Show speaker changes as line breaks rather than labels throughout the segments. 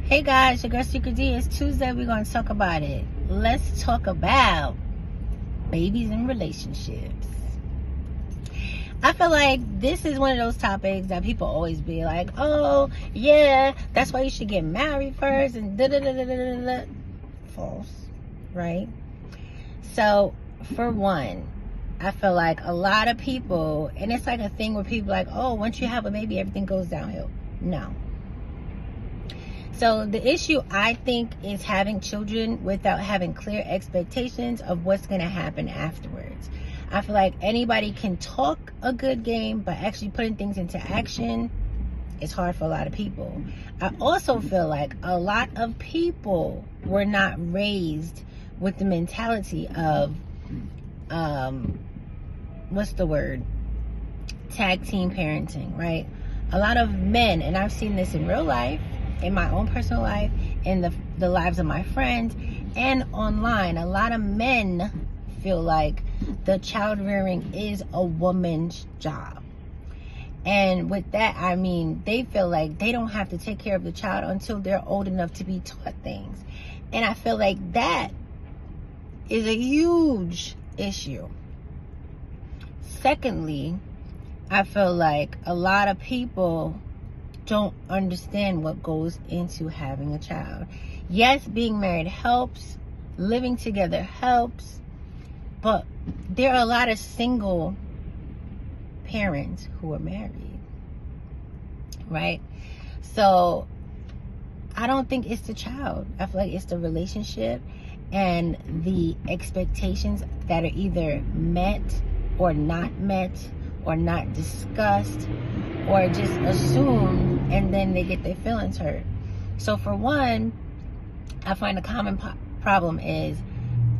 Hey guys, your girl Secret D. It's Tuesday. We're going to talk about it. Let's talk about babies and relationships. I feel like this is one of those topics that people always be like, oh, yeah, that's why you should get married first and da-da-da-da-da-da. False, right? So, for one, I feel like a lot of people, and it's like a thing where people like, oh, once you have a baby, everything goes downhill. No. So the issue, I think, is having children without having clear expectations of what's going to happen afterwards. I feel like anybody can talk a good game, but actually putting things into action is hard for a lot of people. I also feel like a lot of people were not raised with the mentality of, tag team parenting, right? A lot of men, and I've seen this in real life, in my own personal life, in the lives of my friends, and online, a lot of men feel like the child rearing is a woman's job. And with that, I mean, they feel like they don't have to take care of the child until they're old enough to be taught things. And I feel like that is a huge issue. Secondly, I feel like a lot of people don't understand what goes into having a child. Yes, being married helps, living together helps, but there are a lot of single parents who are married, right? So I don't think it's the child. I feel like it's the relationship and the expectations that are either met or not discussed, or just assumed, and then they get their feelings hurt. So for one, I find a common problem is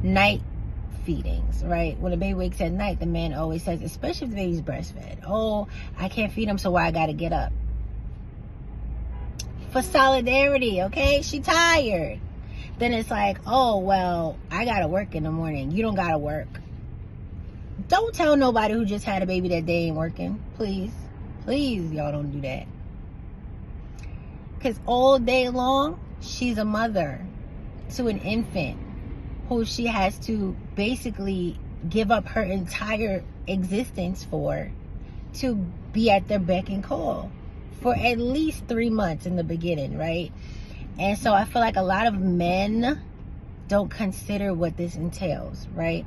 night feedings, right? When a baby wakes at night, the man always says, especially if the baby's breastfed, oh, I can't feed him, so why I gotta get up? For solidarity, okay? She tired. Then it's like, oh, well, I gotta work in the morning. You don't gotta work. Don't tell nobody who just had a baby that they ain't working. Please. Please, y'all don't do that. Because all day long, she's a mother to an infant who she has to basically give up her entire existence for, to be at their beck and call for at least 3 months in the beginning, right? And so I feel like a lot of men don't consider what this entails, right?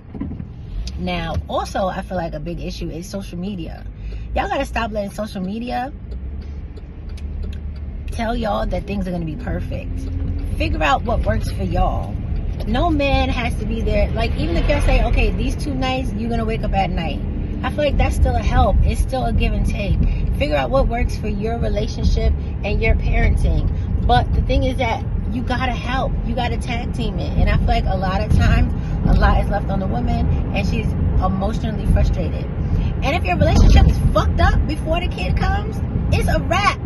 Now, also, I feel like a big issue is social media. Y'all gotta stop letting social media tell y'all that things are gonna be perfect. Figure out what works for y'all. No man has to be there. Like, even if y'all say, okay, these 2 nights, you're gonna wake up at night. I feel like that's still a help. It's still a give and take. Figure out what works for your relationship and your parenting. But the thing is that you gotta help. You gotta tag team it. And I feel like a lot of times, a lot is left on the woman, and she's emotionally frustrated. And if your relationship is fucked up before the kid comes, it's a wrap,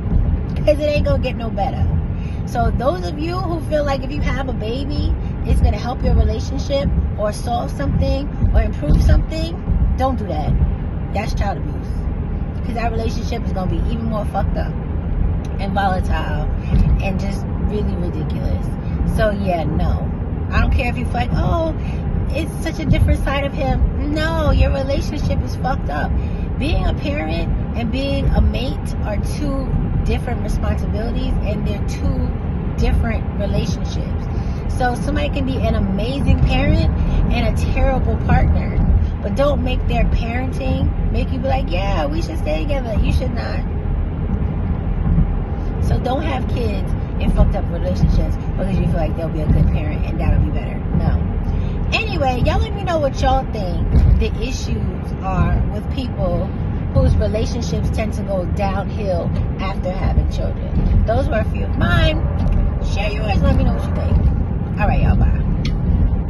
because it ain't gonna get no better. So those of you who feel like if you have a baby, it's gonna help your relationship or solve something or improve something, don't do that. That's child abuse, because that relationship is gonna be even more fucked up and volatile and just really ridiculous. So yeah, no. I don't care if you feel like, oh, it's such a different side of him. No, your relationship is fucked up. Being a parent and being a mate are 2 different responsibilities, and they're 2 different relationships. So somebody can be an amazing parent and a terrible partner, but don't make their parenting make you be like, yeah, we should stay together. You should not. So don't have kids in fucked up relationships because you feel like they'll be a good parent and that'll be better. No. Anyway, y'all let me know what y'all think the issues are with people whose relationships tend to go downhill after having children. Those were a few of mine. Share yours. Let me know what you think. All right, y'all. Bye.